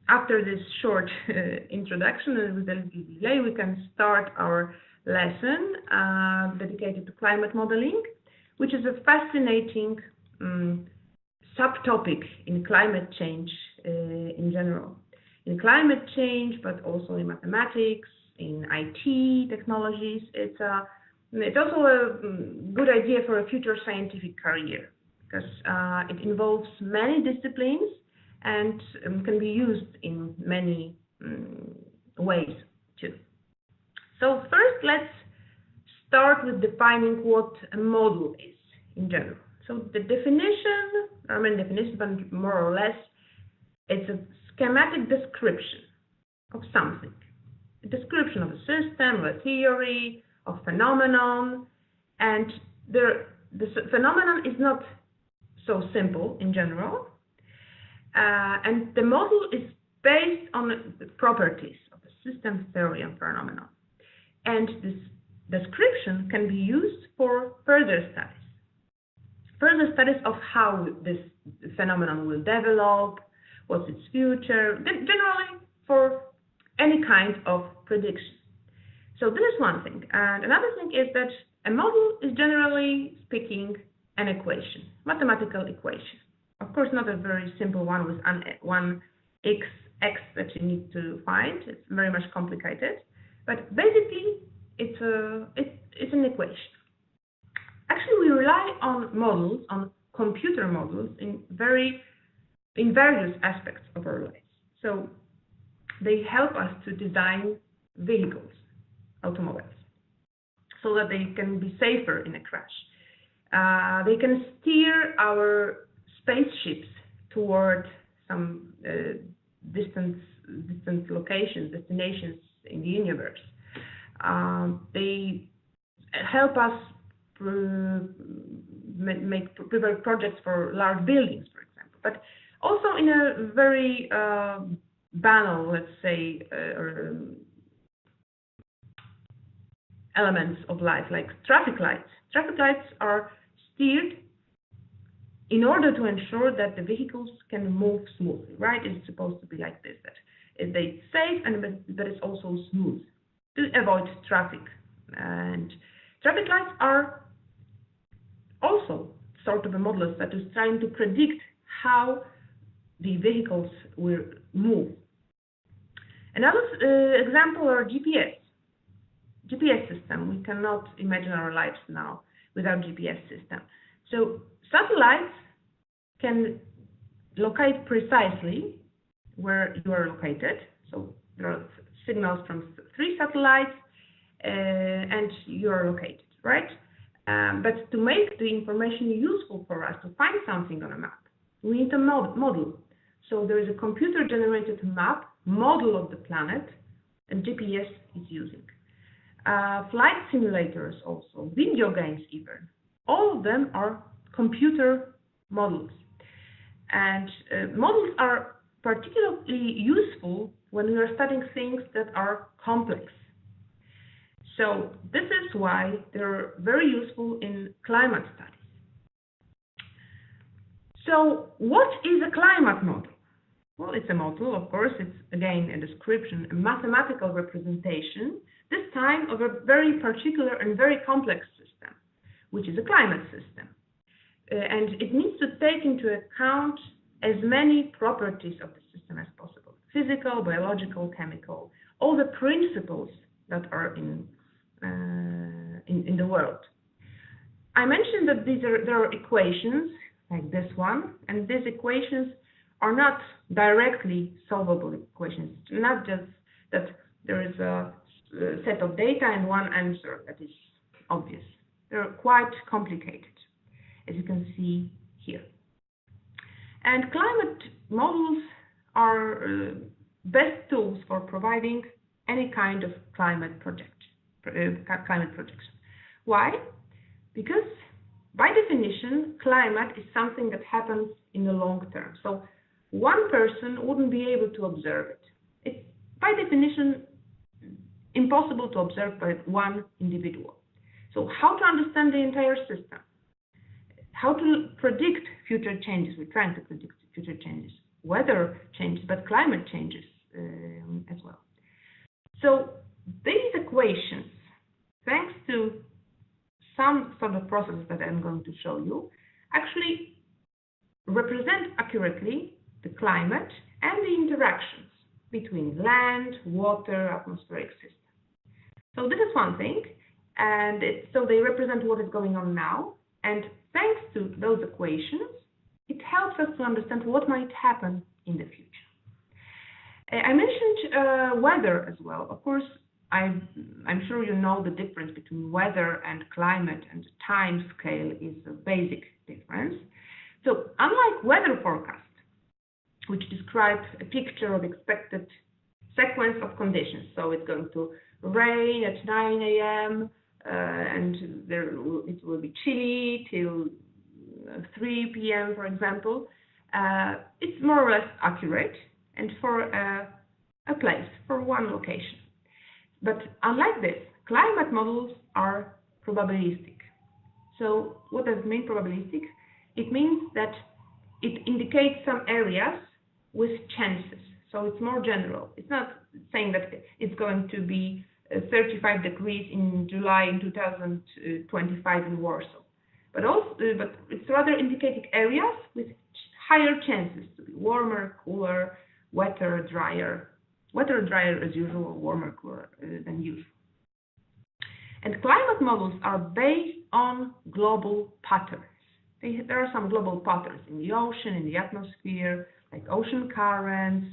after this short introduction and with a little delay, we can start our lesson dedicated to climate modeling, which is a fascinating subtopic in climate change in general. In climate change, but also in mathematics, in IT technologies, it's also a good idea for a future scientific career, because it involves many disciplines and can be used in many ways too. So first, let's start with defining what a model is in general. So the definition, I mean definition, but more or less, it's a schematic description of something. A description of a system, a theory, of phenomenon, and the phenomenon is not so simple in general, and the model is based on the properties of the system, theory, and phenomenon. And this description can be used for further studies of how this phenomenon will develop, what's its future, generally for any kind of prediction. So this is one thing. And another thing is that a model is, generally speaking, an equation, mathematical equation. Of course, not a very simple one with one x that you need to find. It's very much complicated. But basically, it's an equation. Actually, we rely on models, on computer models, in various aspects of our lives. So they help us to design vehicles, automobiles, so that they can be safer in a crash. They can steer our spaceships toward some distant locations, destinations in the universe. They help us prepare projects for large buildings, for example, but also in a very banal, let's say, elements of life, like traffic lights. Traffic lights are steered in order to ensure that the vehicles can move smoothly, right? It's supposed to be like this, that it's safe and that it's also smooth to avoid traffic. And traffic lights are also sort of a model that is trying to predict how the vehicles will move. Another example are GPS system. We cannot imagine our lives now without GPS system. So satellites can locate precisely where you are located. So there are signals from 3 satellites and you are located, right? But to make the information useful for us to find something on a map, we need a model. So there is a computer-generated map, model of the planet, and GPS is using. Flight simulators also, video games even, all of them are computer models. And models are particularly useful when we are studying things that are complex. So this is why they're very useful in climate studies. So what is a climate model? Well, it's a model, of course. It's, again, a description, a mathematical representation, this time of a very particular and very complex system, which is a climate system. And it needs to take into account as many properties of the system as possible: physical, biological, chemical, all the principles that are in the world. I mentioned that there are equations like this one, and these equations are not directly solvable equations. It's not just that there is a set of data and one answer that is obvious. They're quite complicated, as you can see here. And climate models are best tools for providing any kind of climate projection. Why? Because by definition, climate is something that happens in the long term. So one person wouldn't be able to observe it. It's by definition impossible to observe by one individual. So how to understand the entire system? How to predict future changes? We're trying to predict future changes. weather changes, but climate changes as well. So these equations, thanks to some sort of processes that I'm going to show you, actually represent accurately the climate and the interactions between land, water, atmospheric systems. So this is one thing, and so they represent what is going on now, and thanks to those equations, it helps us to understand what might happen in the future. I mentioned weather as well. Of course, I'm sure you know the difference between weather and climate, and the time scale is a basic difference. So unlike weather forecasts, which describe a picture of expected sequence of conditions, so it's going to rain at 9 a.m. And it will be chilly till 3 p.m., for example, it's more or less accurate, and for a place, for one location. But unlike this, climate models are probabilistic. So what does it mean, probabilistic? It means that it indicates some areas with chances. So it's more general. It's not saying that it's going to be 35 degrees in July in 2025 in Warsaw. But it's rather indicating areas with higher chances to be warmer, cooler, wetter, drier. Wetter, drier as usual, warmer, cooler than usual. And climate models are based on global patterns. There are some global patterns in the ocean, in the atmosphere, like ocean currents,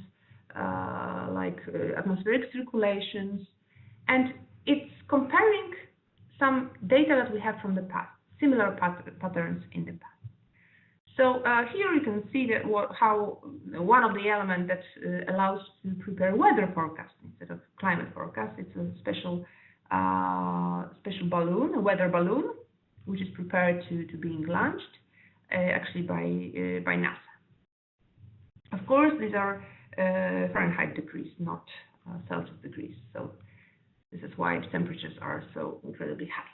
like atmospheric circulations, and it's comparing some data that we have from the past, similar patterns in the past. So here you can see that how one of the elements that allows to prepare weather forecast instead of climate forecast. It's a special balloon, a weather balloon, which is prepared to being launched, actually by NASA. Of course, these are Fahrenheit degrees, not Celsius degrees. So this is why the temperatures are so incredibly high.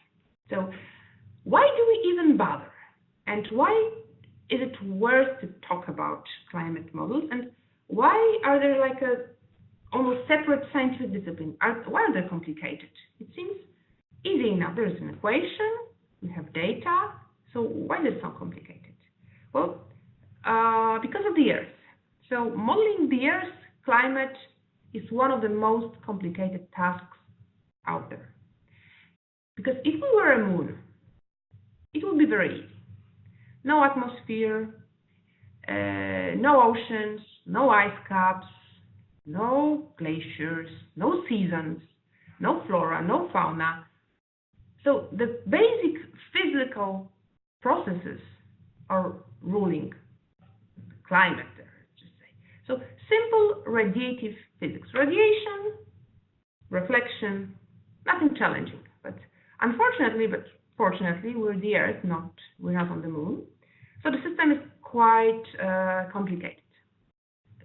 So why do we even bother? And why is it worth to talk about climate models? And why are they like a almost separate scientific discipline? Why are they complicated? It seems easy enough. There is an equation, we have data, so why is it so complicated? Well, because of the Earth. So modeling the Earth's climate is one of the most complicated tasks out there. Because if we were a moon, it would be very easy. No atmosphere, no oceans, no ice caps, no glaciers, no seasons, no flora, no fauna. So the basic physical processes are ruling climate there, just say. So simple radiative physics. Radiation, reflection, nothing challenging. But unfortunately, fortunately, we're the Earth, we're not on the Moon. So the system is quite complicated,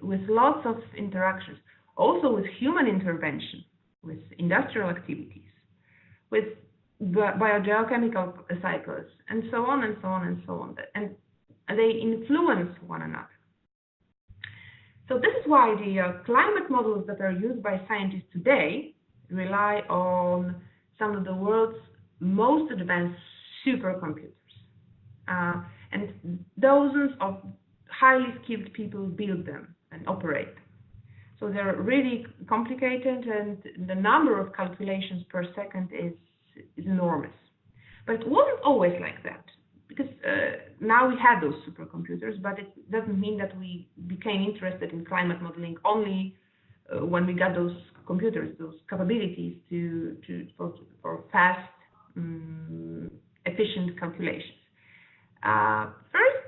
with lots of interactions, also with human intervention, with industrial activities, with biogeochemical cycles, and so on and so on and so on. And they influence one another. So this is why the climate models that are used by scientists today rely on some of the world's most advanced supercomputers. And dozens of highly skilled people build them and operate them. So they're really complicated, and the number of calculations per second is enormous. But it wasn't always like that, because now we have those supercomputers, but it doesn't mean that we became interested in climate modeling only when we got those computers, those capabilities for fast, efficient calculations. First,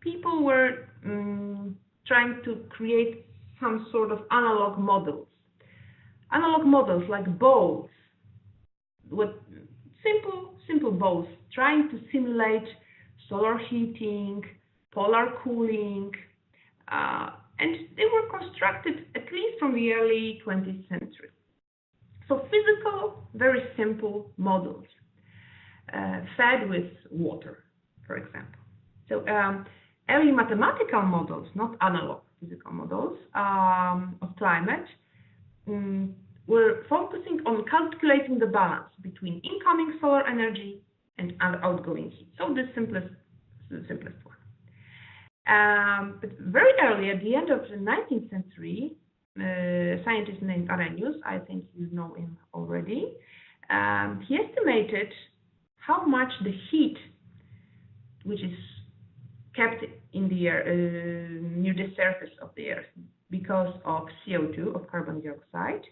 people were trying to create some sort of analog models. Analog models like balls, with simple balls, trying to simulate solar heating, polar cooling, and they were constructed at least from the early 20th century. So physical, very simple models, fed with water, for example. So early mathematical models, not analog, physical models of climate were focusing on calculating the balance between incoming solar energy and outgoing heat. So the simplest one. But very early, at the end of the 19th century, a scientist named Arrhenius, I think you know him already, he estimated how much the heat, which is kept in the air near the surface of the Earth because of CO2, of carbon dioxide,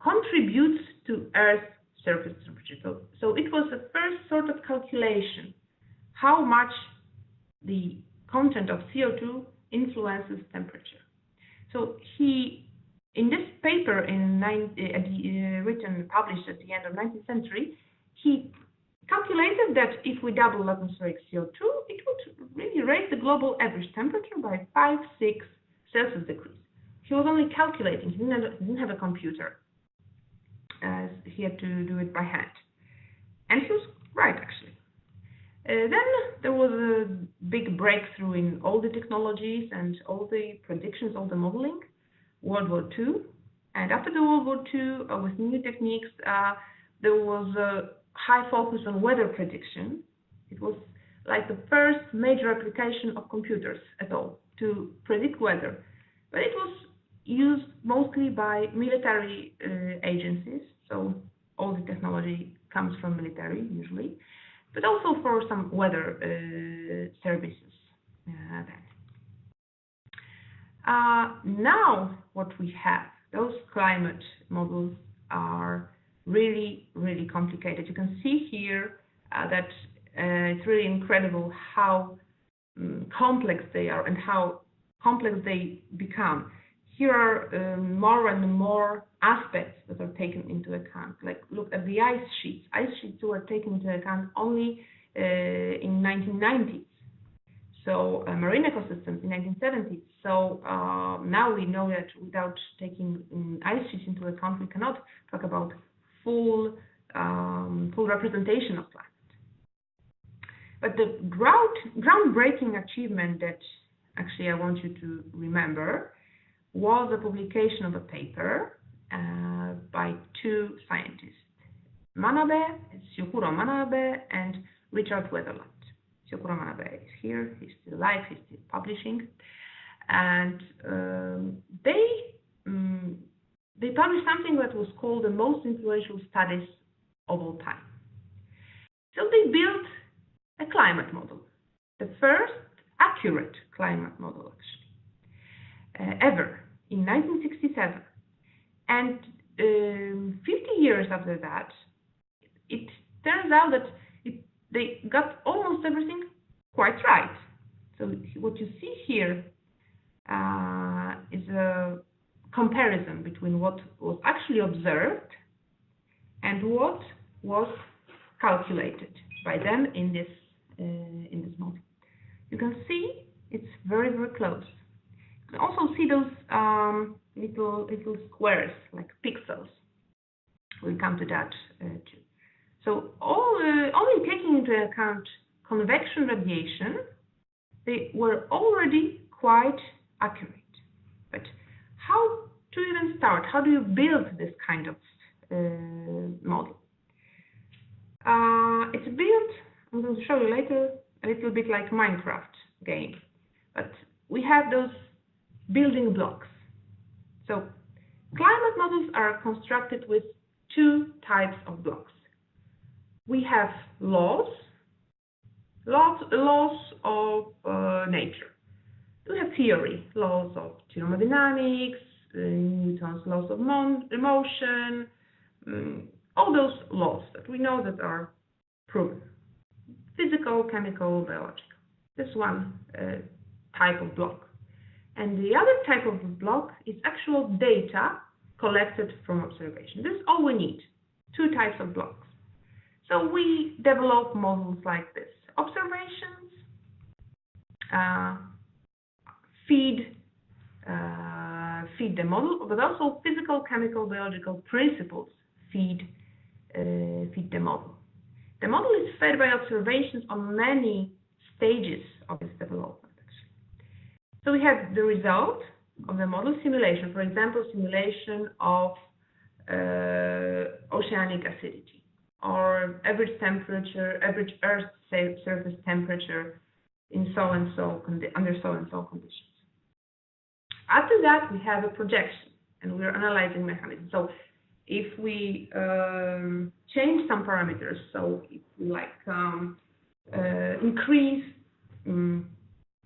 contributes to Earth's surface temperature. So it was the first sort of calculation how much the content of CO2 influences temperature. So he, in this paper published at the end of 19th century, he calculated that if we double atmospheric CO2, it would really raise the global average temperature by 5-6 Celsius degrees. He was only calculating, he didn't have a computer. He had to do it by hand. And he was right, actually. Then there was a big breakthrough in all the technologies and all the predictions, all the modeling, World War II. And after the World War II, with new techniques, there was a high focus on weather prediction. It was like the first major application of computers at all to predict weather. But it was used mostly by military agencies, so all the technology comes from military usually, but also for some weather services then. Now what we have, those climate models are really, really complicated. You can see here that it's really incredible how complex they are and how complex they become. Here are more and more aspects that are taken into account. Like, look at the ice sheets. Ice sheets were taken into account only in 1990s. So marine ecosystems in 1970s. So now we know that without taking ice sheets into account, we cannot talk about full representation of climate. But the groundbreaking achievement that actually I want you to remember was the publication of a paper by two scientists, Syukuro Manabe and Richard Weatherland. Syukuro Manabe is here, he's still alive, he's still publishing. And they published something that was called the most influential studies of all time. So they built a climate model, the first accurate climate model actually, ever, in 1967. And 50 years after that, it turns out that they got almost everything quite right. So what you see here is a comparison between what was actually observed and what was calculated by them in this model. You can see it's very, very close. You can also see those little squares, like pixels. We'll come to that too. So only taking into account convection radiation, they were already quite accurate. But how to even start? How do you build this kind of model? It's built, I'm going to show you later, a little bit like Minecraft game. But we have those building blocks. So climate models are constructed with two types of blocks. We have laws of nature. We have theory, laws of thermodynamics, Newton's laws of motion, all those laws that we know that are proven. Physical, chemical, biological. This one type of block. And the other type of block is actual data collected from observation. This is all we need, two types of blocks. So we develop models like this. Observations feed the model, but also physical, chemical, biological principles feed the model. The model is fed by observations on many stages of its development. Actually. So we have the result, of the model simulation. For example, simulation of oceanic acidity or average temperature, average Earth surface temperature in under so and so conditions. After that, we have a projection, and we're analyzing mechanisms. So if we change some parameters, so if we increase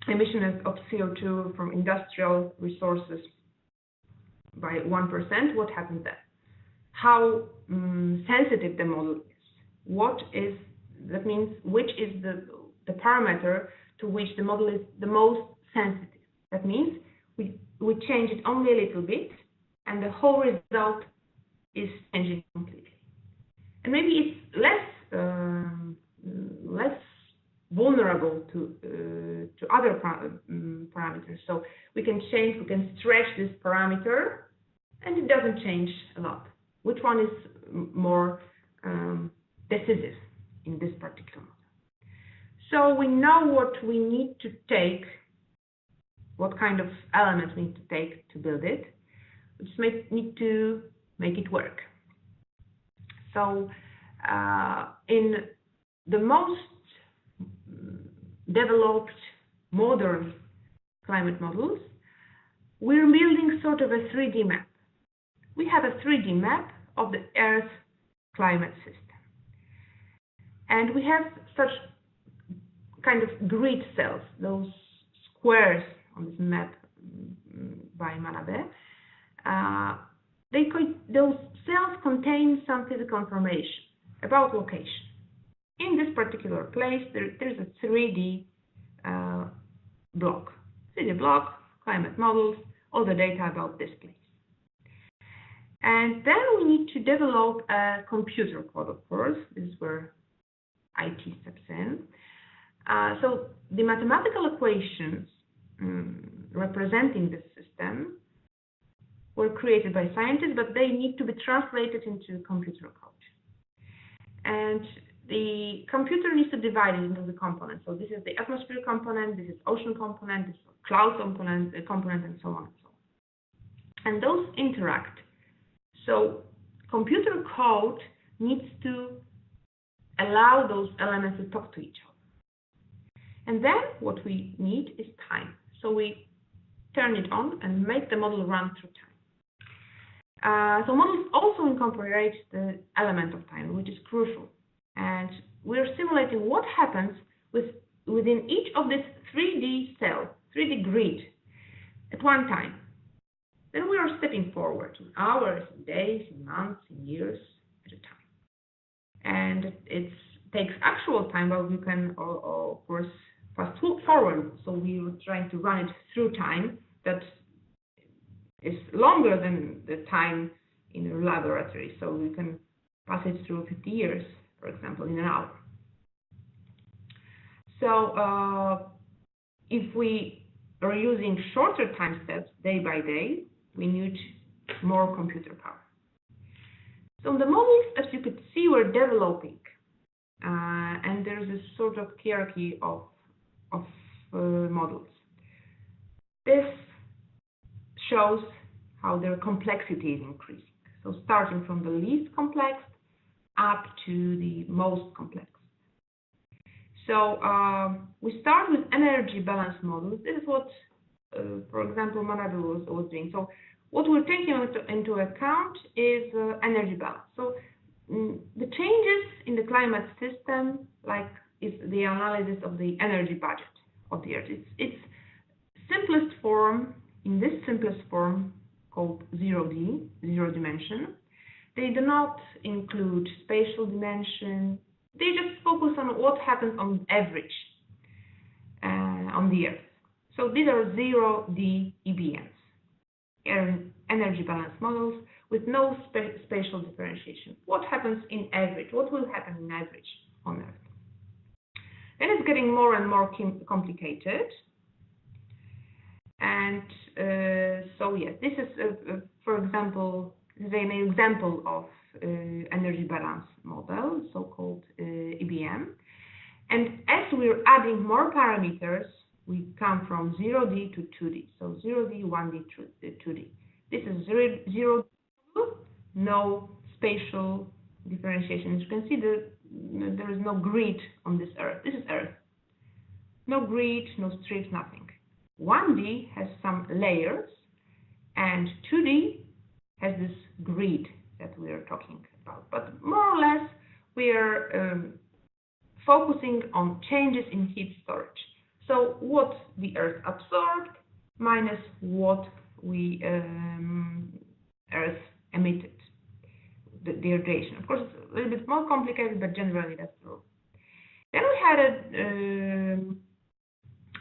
emission of CO2 from industrial resources by 1%, what happens then? How sensitive the model is? That means which is the parameter to which the model is the most sensitive. That means we change it only a little bit, and the whole result is changing completely. And maybe it's less vulnerable to other parameters. So we can stretch this parameter, and it doesn't change a lot. Which one is more decisive in this particular model? So we know what we need to take, what kind of elements we need to take to build it. We just need to make it work. So in the most developed modern climate models, we're building sort of a 3D map. We have a 3D map of the Earth climate system. And we have such kind of grid cells, those squares on this map by Manabe. Those cells contain some physical information about location. In this particular place, there's a 3D block. 3D block, climate models, all the data about this place. And then we need to develop a computer code, of course. This is where IT steps in. So the mathematical equations representing this system were created by scientists, but they need to be translated into computer code. And the computer needs to divide it into the components. So this is the atmosphere component, this is ocean component, this is cloud component, and so on and so on. And those interact. So computer code needs to allow those elements to talk to each other. And then what we need is time. So we turn it on and make the model run through time. So models also incorporate the element of time, which is crucial. And we're simulating what happens within each of these 3D cells, 3D grid, at one time. Then we are stepping forward in hours, in days, in months, in years at a time. And it takes actual time, but we can, of course, fast forward. So we were trying to run it through time that is longer than the time in a laboratory. So we can pass it through 50 years, for example, in an hour. So if we are using shorter time steps day by day, we need more computer power. So the models, as you could see, we're developing, and there's a sort of hierarchy of models. This shows how their complexity is increasing. So starting from the least complex up to the most complex. So we start with energy balance models. This is what, for example, Manabe was doing. So what we're taking into account is energy balance. So the changes in the climate system, like is the analysis of the energy budget of the Earth. Its simplest form, in this simplest form called 0D, zero dimension. They do not include spatial dimension. They just focus on what happens on average on the Earth. So these are 0D EBMs, energy balance models with no spatial differentiation. What happens in average? What will happen in average on Earth? Then it's getting more and more complicated. And so yes, this is, for example, an example of energy balance model, so-called EBM. And as we're adding more parameters, we come from 0D to 2D. So 0D, 1D, 2D. This is 0D, no spatial differentiation. As you can see, there is no grid on this Earth. This is Earth. No grid, no strips, nothing. 1D has some layers, and 2D has this grid that we are talking about. But more or less, we are focusing on changes in heat storage. So what the Earth absorbed minus what we Earth emitted, the radiation. Of course, it's a little bit more complicated, but generally that's true. Then we had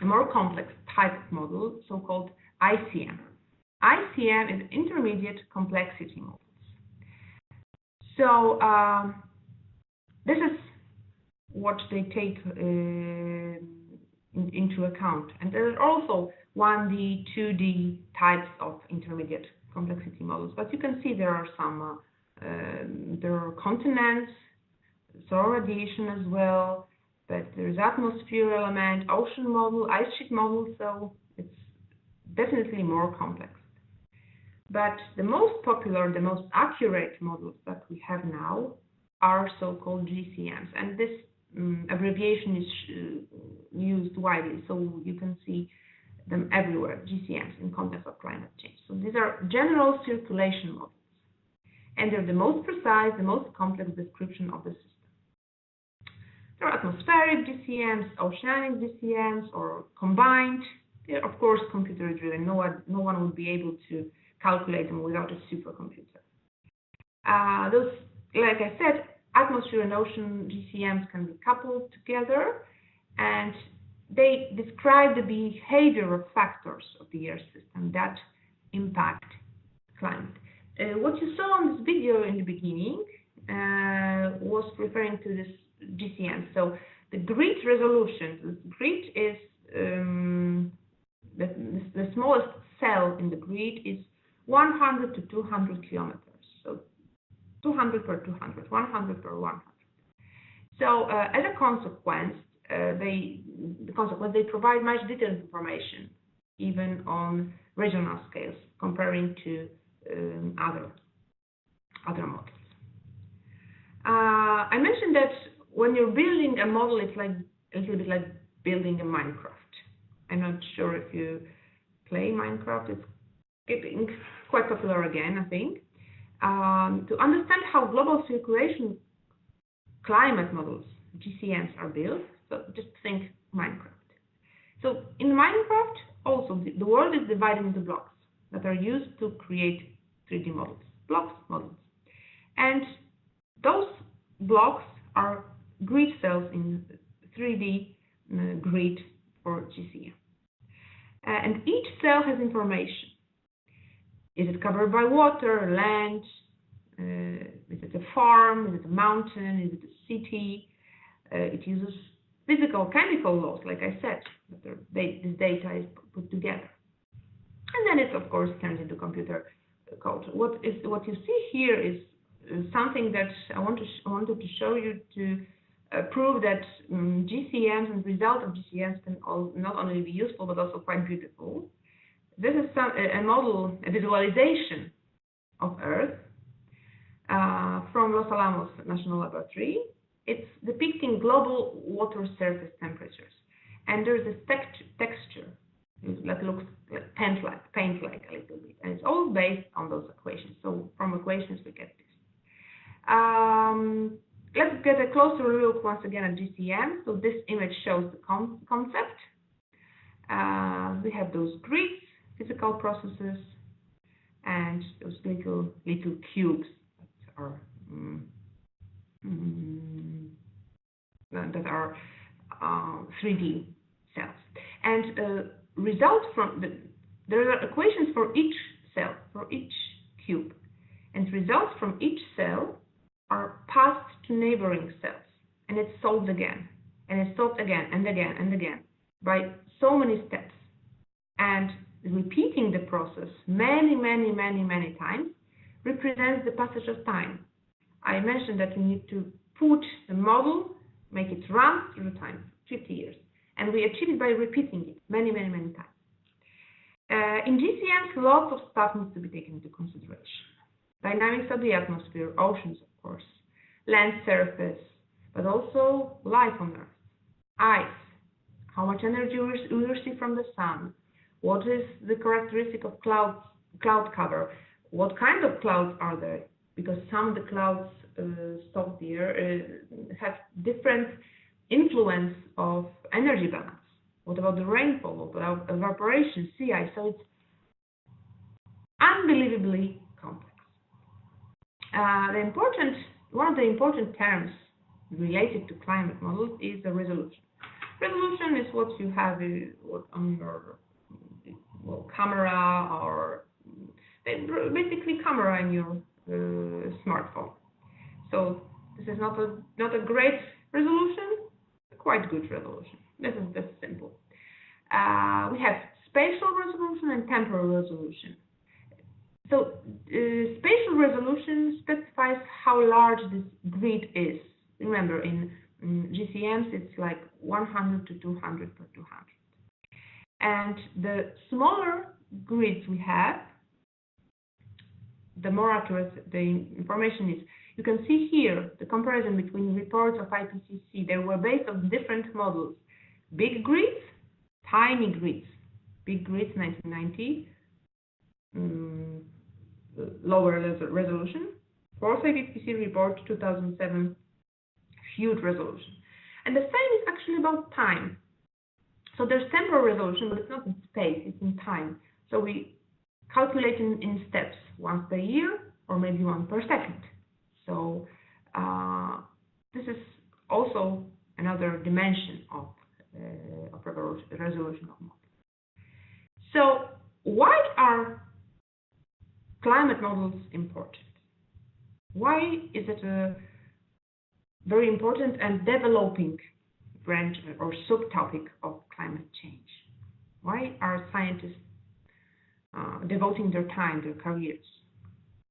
a more complex type of model, so-called ICM. ICM is intermediate complexity models. So this is what they take into account. And there are also 1D, 2D types of intermediate complexity models. But you can see there are some, there are continents, solar radiation as well, but there's atmosphere element, ocean model, ice sheet model, so it's definitely more complex. But the most popular, the most accurate models that we have now are so-called GCMs, and this abbreviation is used widely, so you can see them everywhere, GCMs, in context of climate change. So these are general circulation models, and they're the most precise, the most complex description of the system. There are atmospheric GCMs, oceanic GCMs, or combined. They're, of course, computer-driven. No one would be able to calculate them without a supercomputer. Those, like I said, atmosphere and ocean GCMs can be coupled together, and they describe the behavioral factors of the Earth system that impact climate. What you saw on this video in the beginning was referring to this GCM. So the grid resolution, the grid is the smallest cell in the grid is 100 to 200 kilometers. So 200 per 200, 100 per 100. So as a consequence, they provide much detailed information, even on regional scales, comparing to other models. I mentioned that when you're building a model, it's like a little bit like building a Minecraft. I'm not sure if you play Minecraft. It's getting quite popular again, I think. To understand how global circulation climate models, GCMs, are built, so just think Minecraft. So in Minecraft, also, the world is divided into blocks that are used to create 3D models, blocks models. And those blocks are grid cells in 3D grid for GCM. And each cell has information. Is it covered by water, land? Is it a farm? Is it a mountain? Is it a city? It uses physical, chemical laws, like I said. This data is put together. And then it, of course, turns into computer code. What you see here is something that I wanted to show you to prove that GCMs and result of GCMs can not only be useful but also quite beautiful. This is a model, a visualization of Earth from Los Alamos National Laboratory. It's depicting global water surface temperatures, and there's a texture that looks like paint-like a little bit, and it's all based on those equations. So from equations we get this. Let's get a closer look once again at GCM. So this image shows the concept. We have those grids, physical processes, and those little cubes that are 3D cells. And result from there are equations for each cell, for each cube, and results from each cell are passed to neighboring cells, and it's solved again, and it's solved again and again and again by so many steps. And repeating the process many times represents the passage of time. I mentioned that we need to put the model, make it run through time, 50 years. And we achieve it by repeating it many, many, many times. In GCMs, lots of stuff needs to be taken into consideration. Dynamics of the atmosphere, oceans, of course, land surface, but also life on Earth, ice, how much energy we receive from the sun, what is the characteristic of cloud cover, what kind of clouds are there, because some of the clouds stopped there have different influence of energy balance. What about the rainfall? What about evaporation, sea ice? So it's unbelievably complex. One of the important terms related to climate models is the resolution. Resolution is what you have on your camera, or basically camera in your smartphone. So this is not a great resolution, quite good resolution. This is just simple. We have spatial resolution and temporal resolution. So spatial resolution specifies how large this grid is. Remember, in GCMs, it's like 100 to 200 per 200. And the smaller grids we have, the more accurate the information is. You can see here the comparison between reports of IPCC. They were based on different models. Big grids, tiny grids. Big grids, 1990, lower resolution. Fourth IPCC report, 2007, huge resolution. And the same is actually about time. So there's temporal resolution, but it's not in space, it's in time. So we calculate in steps, once per year, or maybe one per second. So this is also another dimension of resolution of models. So why are climate models important? Why is it a very important and developing branch or subtopic of climate change? Why are scientists devoting their time, their careers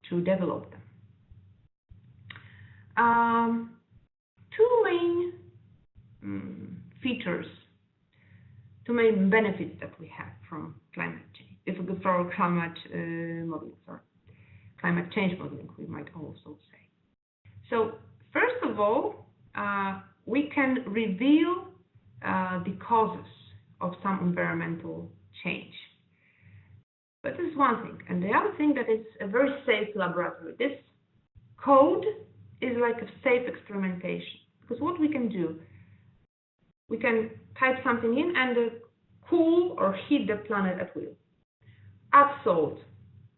to develop them? Two main features, two main benefits that we have from climate change. If we go for climate modeling, climate change modeling, we might also say. So first of all, we can reveal the causes of some environmental change. But this is one thing. And the other thing, that it's a very safe laboratory. This code is like a safe experimentation. Because what we can do, we can type something in and cool or heat the planet at will. Add salt,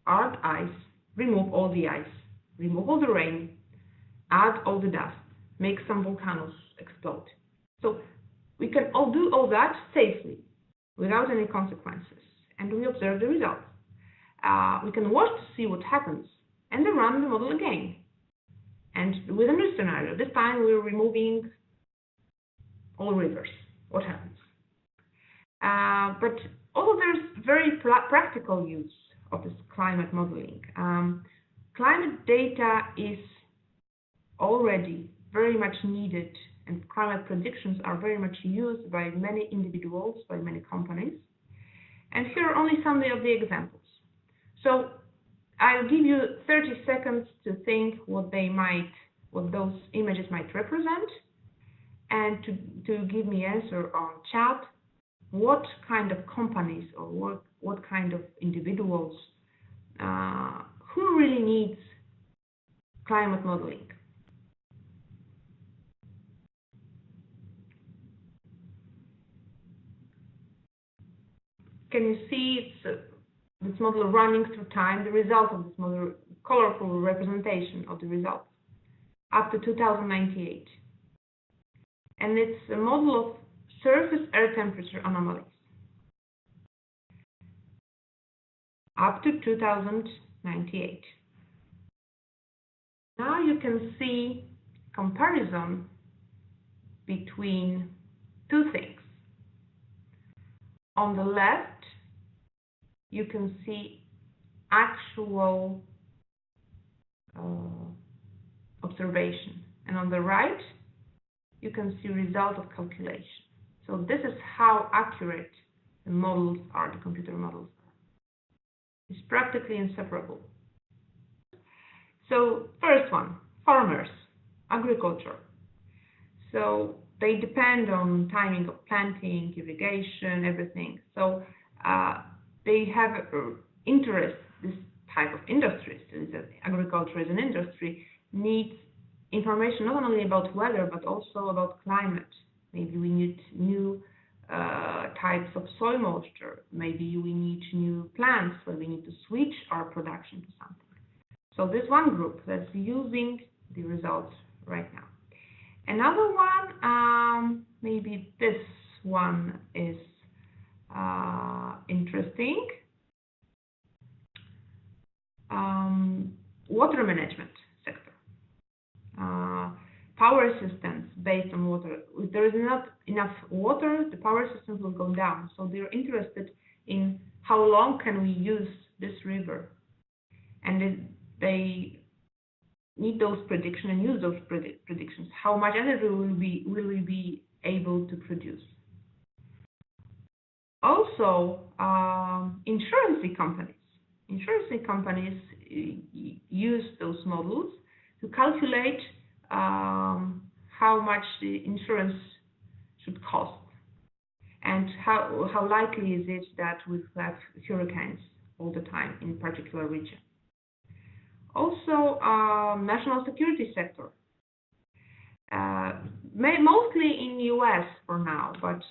add ice, remove all the ice, remove all the rain, add all the dust, make some volcanoes explode. So we can do all that safely, without any consequences, and we observe the results. We can watch to see what happens, and then run the model again. And with a new scenario, this time we're removing all rivers. What happens? But also there's very practical use of this climate modeling. Climate data is already very much needed, and climate predictions are very much used by many individuals, by many companies. And here are only some of the examples. So I'll give you 30 seconds to think what those images might represent, and to give me answer on chat what kind of companies or what kind of individuals who really needs climate modeling. Can you see this model running through time, the result of this model, colorful representation of the results, up to 2098. And it's a model of surface air temperature anomalies, up to 2098. Now you can see comparison between two things. On the left, you can see actual observation, and on the right, you can see result of calculation. So this is how accurate the models are, the computer models are. It's practically inseparable. So first one, farmers, agriculture. So they depend on timing of planting, irrigation, everything. So they have interest, this type of industries, agriculture as an industry, needs information not only about weather, but also about climate. Maybe we need new types of soil moisture. Maybe we need new plants, where we need to switch our production to something. So this one group that's using the results right now. Another one, maybe this one is interesting. Water management sector. Power systems based on water. If there is not enough water, the power systems will go down. So they're interested in how long can we use this river. And they need those predictions and use those predictions. How much energy will we be able to produce? Also, insurance companies. Insurance companies use those models to calculate how much the insurance should cost, and how likely is it that we'll have hurricanes all the time in a particular region. Also, national security sector, mostly in the US for now, but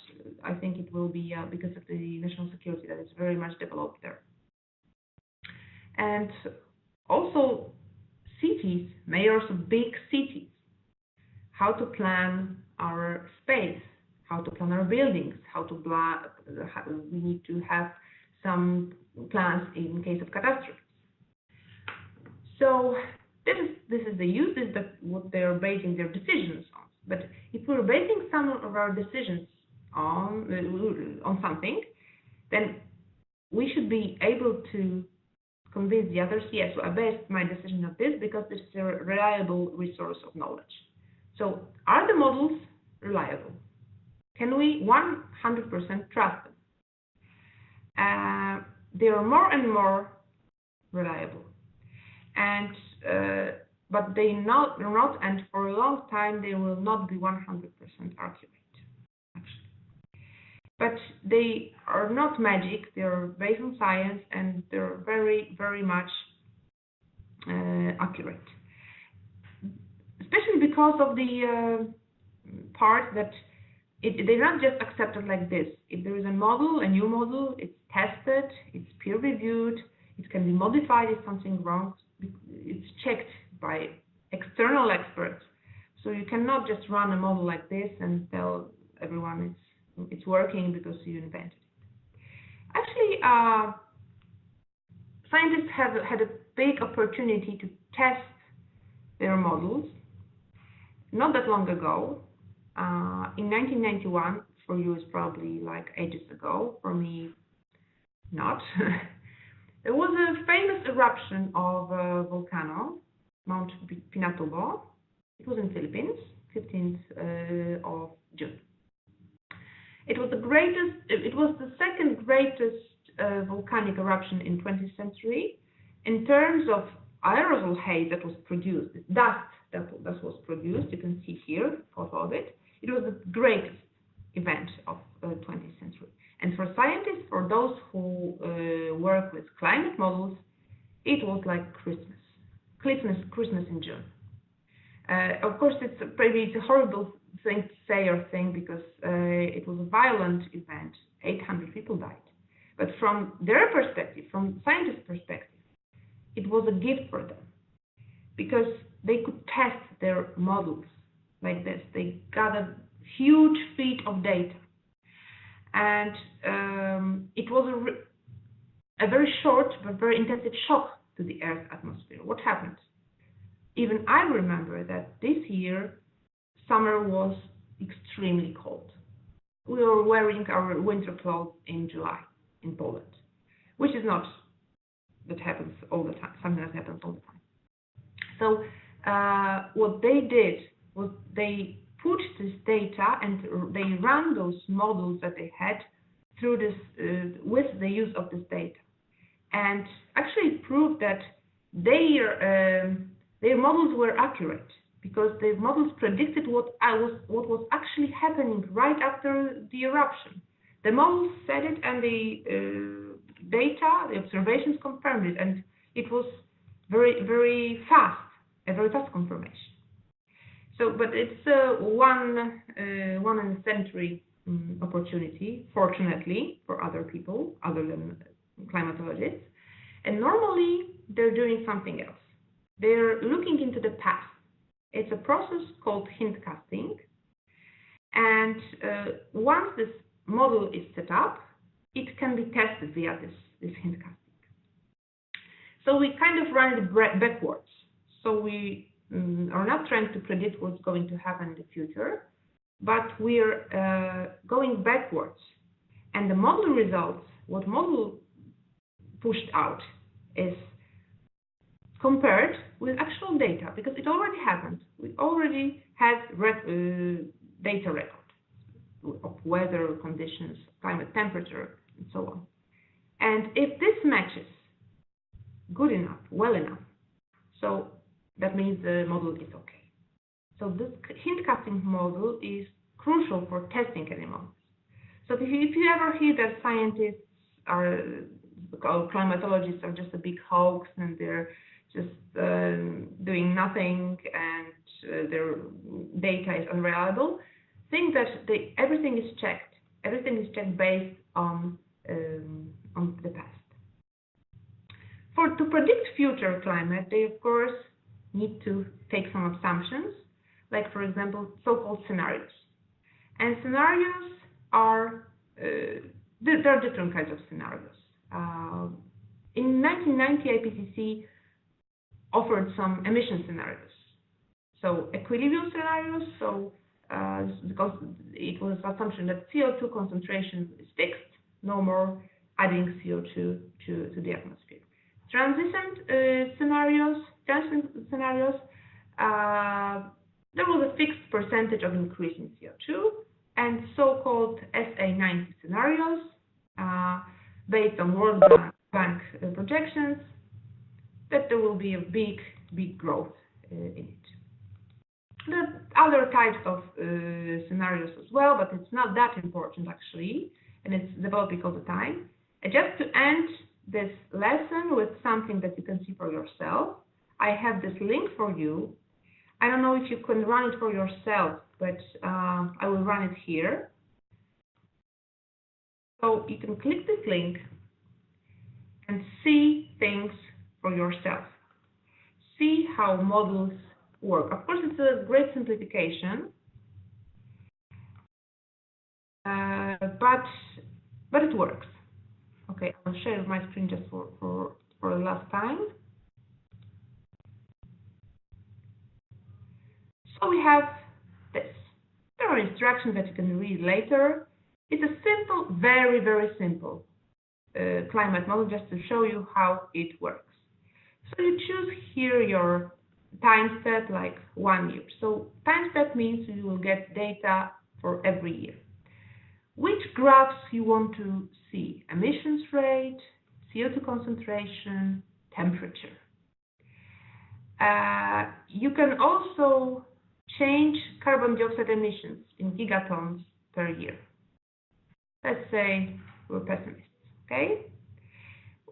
I think it will be because of the national security that is very much developed there. And also cities, mayors of big cities, how to plan our space, how to plan our buildings, we need to have some plans in case of catastrophes. So this is the use, this is what they're basing their decisions on. But if we're basing some of our decisions on something, then we should be able to convince the others, yes, so I based my decision on this because this is a reliable resource of knowledge. So are the models reliable? Can we 100% trust them? They are more and more reliable. And but they're not, and for a long time they will not be 100% accurate, actually. But they are not magic. They are based on science, and they're very, very much accurate. Especially because of the part that they're not just accepted like this. If there is a model, a new model, it's tested, it's peer-reviewed, it can be modified if something's wrong. It's checked by external experts. So you cannot just run a model like this and tell everyone it's working because you invented it. Actually, scientists have had a big opportunity to test their models not that long ago. In 1991, for you it's probably like ages ago, for me not. There was a famous eruption of a volcano, Mount Pinatubo. It was in Philippines, 15th of June. It was the second greatest volcanic eruption in 20th century in terms of aerosol haze that was produced, dust that was produced. You can see here a photo of it. It was the greatest event of 20th century. And for scientists, for those who work with climate models, it was like Christmas in June. Of course, it's a horrible thing to say or think because it was a violent event. 800 people died. But from their perspective, from scientists' perspective, it was a gift for them because they could test their models like this. They got a huge feed of data. And it was a very short but very intensive shock to the Earth's atmosphere. What happened? Even I remember that this year, summer was extremely cold. We were wearing our winter clothes in July in Poland, which is not that happens all the time, something that happens all the time. So what they did was they put this data and they run those models that they had through this with the use of this data, and actually proved that their models were accurate because the models predicted what was actually happening right after the eruption. The models said it, and the data, the observations confirmed it, and it was very, very fast, a very fast confirmation. So, but it's one in a century opportunity, fortunately, for other people other than climatologists. And normally they're doing something else. They're looking into the past. It's a process called hint casting. And once this model is set up, it can be tested via this hint casting. So we kind of run it backwards. So we are not trying to predict what's going to happen in the future, but we're going backwards. And the model results, what model pushed out, is compared with actual data, because it already happened. We already had data record of weather conditions, climate temperature, and so on. And if this matches good enough, well enough, so that means the model is okay. So this hint casting model is crucial for testing any models. So if you ever hear that scientists or climatologists are just a big hoax and they're just doing nothing and their data is unreliable, think that everything is checked. Everything is checked based on the past. To predict future climate, they of course need to take some assumptions, like for example, so-called scenarios. And scenarios are there are different kinds of scenarios. In 1990, IPCC offered some emission scenarios. So equilibrium scenarios, so because it was an assumption that CO2 concentration is fixed, no more adding CO2 to the atmosphere. Transition scenarios, there was a fixed percentage of increase in CO2, and so-called SA90 scenarios, based on World Bank projections, that there will be a big growth in it. There are other types of scenarios as well, but it's not that important actually, and it's developing all the time. And just to end this lesson with something that you can see for yourself, I have this link for you. I don't know if you can run it for yourself, but I will run it here. So you can click this link and see things for yourself. See how models work. Of course, it's a great simplification, but it works. Okay, I'll share my screen just for the last time. So we have this. There are instructions that you can read later. It's a simple, very, very simple climate model, just to show you how it works. So you choose here your time step, like 1 year. So time step means you will get data for every year. Which graphs you want to see? Emissions rate, CO2 concentration, temperature. You can also change carbon dioxide emissions in gigatons per year. Let's say we're pessimists, okay?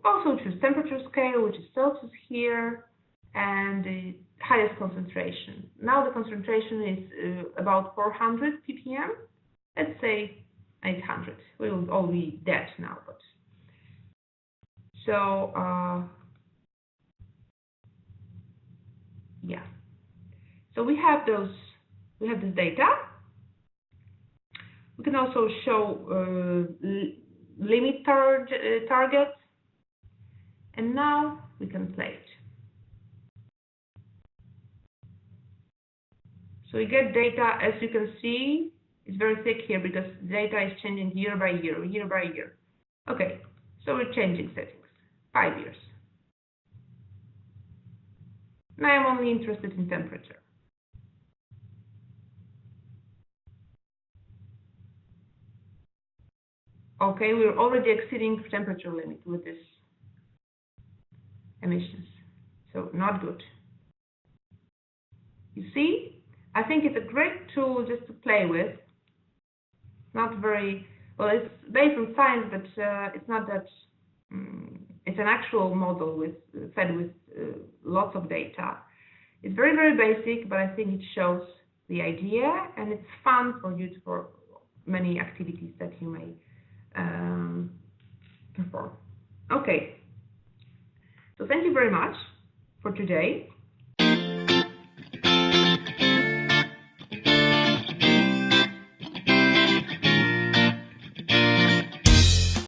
Also choose temperature scale, which is Celsius here, and the highest concentration. Now the concentration is about 400 ppm. Let's say 800. We will all be dead now, but so yeah. So we have this data. We can also show limit targets, and now we can play it. So we get data, as you can see, it's very thick here because data is changing year by year, year by year. Okay, so we're changing settings, 5 years. Now I'm only interested in temperature. Okay, we're already exceeding temperature limit with this emissions, so not good. You see, I think it's a great tool just to play with. Not very well. It's based on science, but it's not that. It's an actual model fed with lots of data. It's very, very basic, but I think it shows the idea, and it's fun for you for many activities that you may perform. Okay, so thank you very much for today.